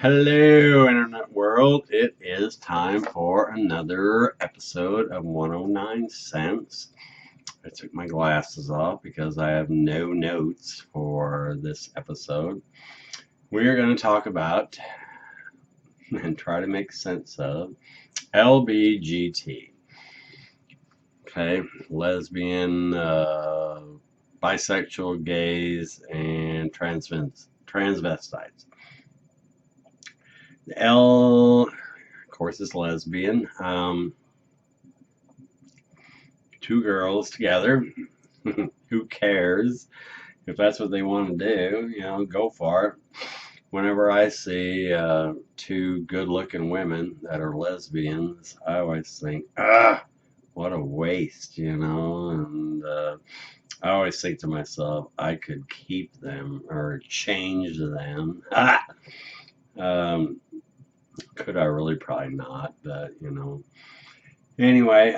Hello, Internet world. It is time for another episode of 109 Cents. I took my glasses off because I have no notes for this episode. We are going to talk about and try to make sense of LBGT. Okay, lesbian, bisexual, gays, and transvestites. L, of course, is lesbian. Two girls together. Who cares? If that's what they want to do, go for it. Whenever I see two good-looking women that are lesbians, I always think, what a waste, and I always think to myself, I could keep them or change them. Could I really? Probably not, but Anyway,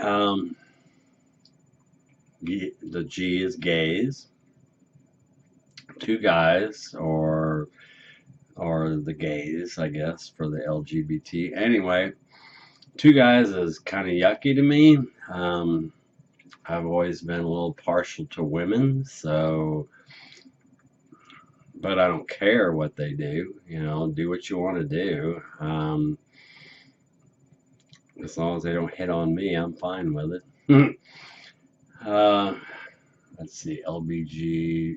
the G is gays. Two guys, or the gays, I guess, for the LGBT. Anyway, two guys is kind of yucky to me. I've always been a little partial to women, but I don't care what they do. Do what you want to do. As long as they don't hit on me, I'm fine with it. Let's see, LBG.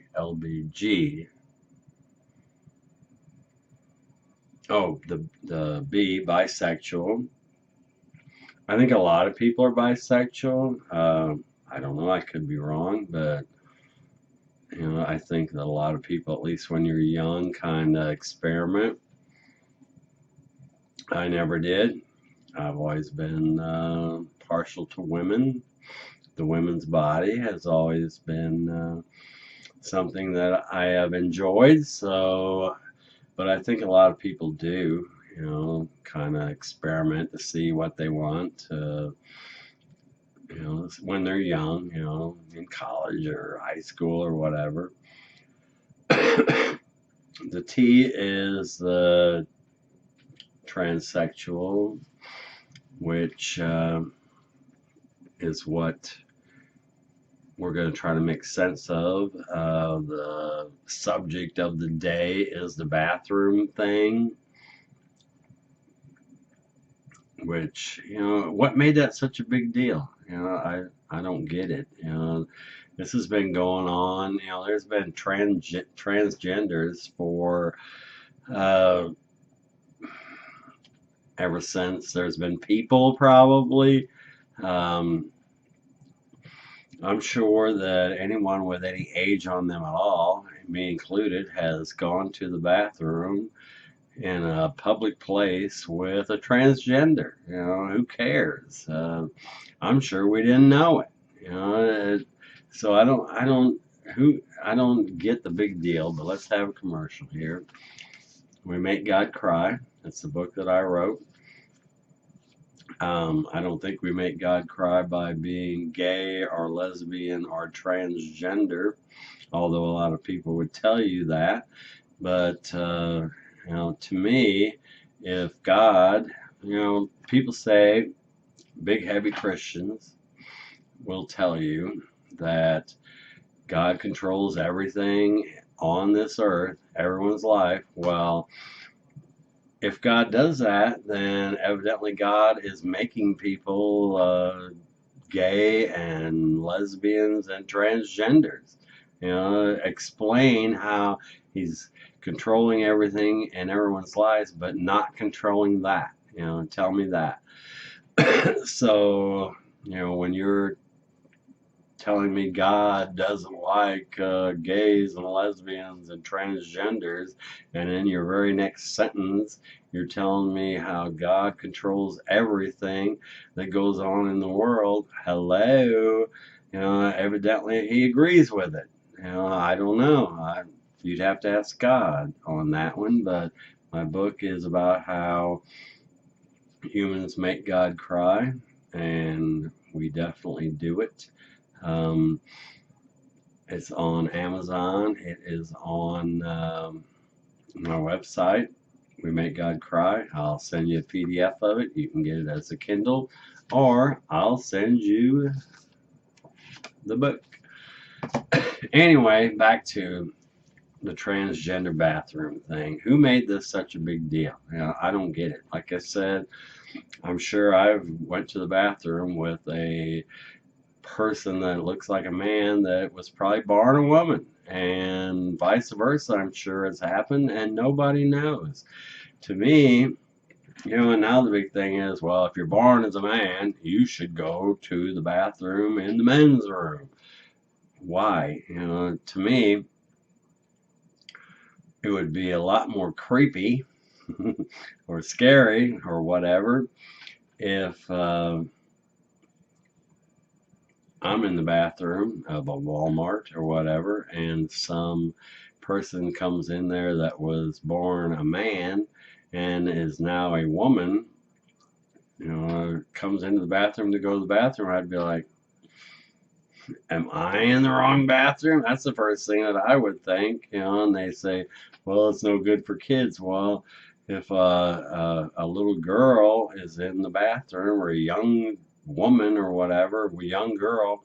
Oh, the B, bisexual. I think a lot of people are bisexual. I don't know, I could be wrong, but I think that a lot of people, at least when you're young, kind of experiment. I never did. I've always been partial to women. The women's body has always been something that I have enjoyed. But I think a lot of people do, kind of experiment to see what they want. When they're young, in college or high school or whatever. The T is the transsexual, which is what we're going to try to make sense of. The subject of the day is the bathroom thing, which, what made that such a big deal? I don't get it. This has been going on. There's been transgenders for ever since there's been people, probably. I'm sure that anyone with any age on them at all, me included, has gone to the bathroom in a public place with a transgender. Who cares? I'm sure we didn't know it. So I don't get the big deal. But let's have a commercial here. We Make God Cry. That's the book that I wrote. I don't think we make God cry by being gay or lesbian or transgender, although a lot of people would tell you that. But to me, if God, people say, big heavy Christians will tell you that God controls everything on this earth, everyone's life. Well, if God does that, then evidently God is making people gay and lesbians and transgenders. Explain how he's controlling everything in everyone's lives, but not controlling that. Tell me that. So, when you're telling me God doesn't like gays and lesbians and transgenders, and in your very next sentence you're telling me how God controls everything that goes on in the world. Hello, evidently he agrees with it. I don't know. You'd have to ask God on that one, but my book is about how humans make God cry, and we definitely do it. It's on Amazon. It is on my website. We Make God Cry. I'll send you a PDF of it. You can get it as a Kindle, or I'll send you the book. Anyway, back to the transgender bathroom thing. Who made this such a big deal? I don't get it. Like I said, I'm sure I've went to the bathroom with a person that looks like a man that was probably born a woman, and vice versa. I'm sure it's happened, and nobody knows. To me, and now the big thing is, well, if you're born as a man, you should go to the bathroom in the men's room. Why? To me, it would be a lot more creepy or scary or whatever if I'm in the bathroom of a Walmart or whatever, and some person comes in there that was born a man and is now a woman, comes into the bathroom to go to the bathroom. I'd be like, am I in the wrong bathroom? That's the first thing that I would think, and they say, well, it's no good for kids. Well, if a little girl is in the bathroom, or a young woman or whatever, a young girl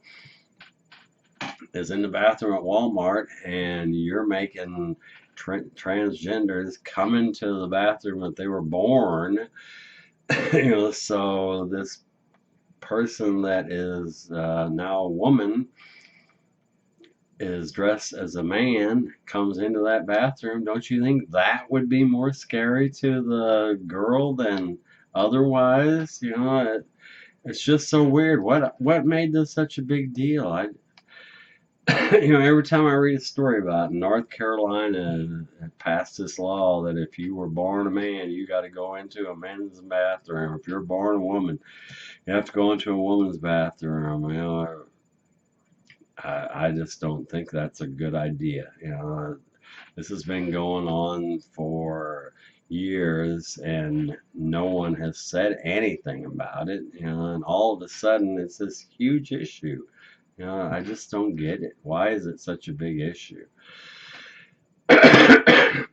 is in the bathroom at Walmart, and you're making transgenders come into the bathroom that they were born, so this person that is now a woman is dressed as a man comes into that bathroom. Don't you think that would be more scary to the girl than otherwise? It's just so weird. What made this such a big deal? Every time I read a story about North Carolina passed this law that if you were born a man, you got to go into a men's bathroom. If you're born a woman, you have to go into a woman's bathroom. I just don't think that's a good idea. This has been going on for years, and no one has said anything about it. And all of a sudden, it's this huge issue. I just don't get it. Why is it such a big issue? I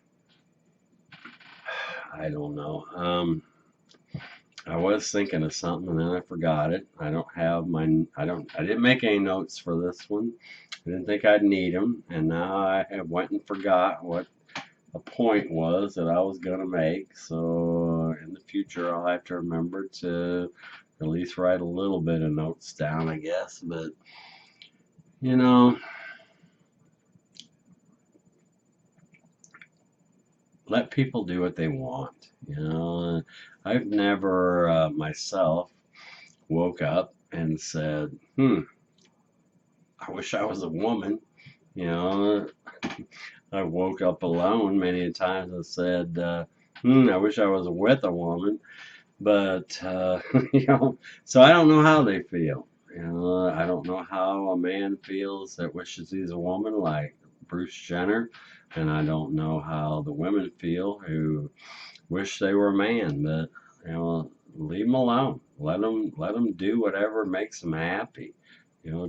don't know. I was thinking of something and then I forgot it. I didn't make any notes for this one. I didn't think I'd need them, and now I have went and forgot what a point was that I was going to make. So in the future, I'll have to remember to at least write a little bit of notes down, I guess. But, let people do what they want. I've never myself woke up and said, I wish I was a woman. I woke up alone many times and said, I wish I was with a woman. But, so I don't know how they feel. I don't know how a man feels that wishes he's a woman like Bruce Jenner. And I don't know how the women feel who wish they were a man. But, leave them alone. Let them do whatever makes them happy.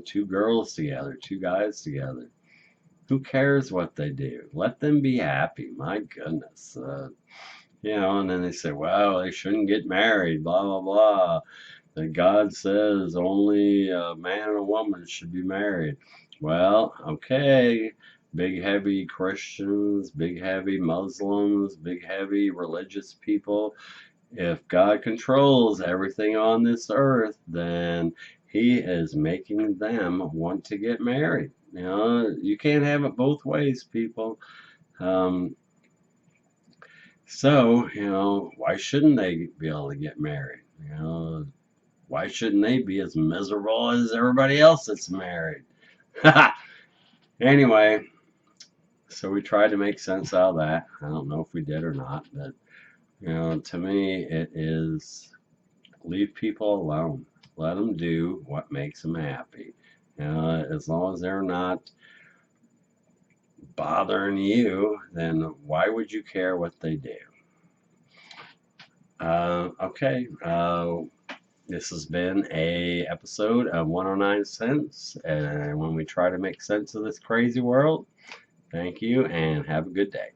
Two girls together, two guys together. Who cares what they do? Let them be happy. My goodness. And then they say, well, they shouldn't get married, blah, blah, blah. That God says only a man and a woman should be married. Well, okay. Big, heavy Christians, big, heavy Muslims, big, heavy religious people. If God controls everything on this earth, then he is making them want to get married. You can't have it both ways, people. So, why shouldn't they be able to get married? Why shouldn't they be as miserable as everybody else that's married? Anyway, so we tried to make sense out of that. I don't know if we did or not, but, to me, it is leave people alone. Let them do what makes them happy. As long as they're not bothering you, then why would you care what they do? Okay. This has been a episode of 109 Cents, and when we try to make sense of this crazy world, thank you and have a good day.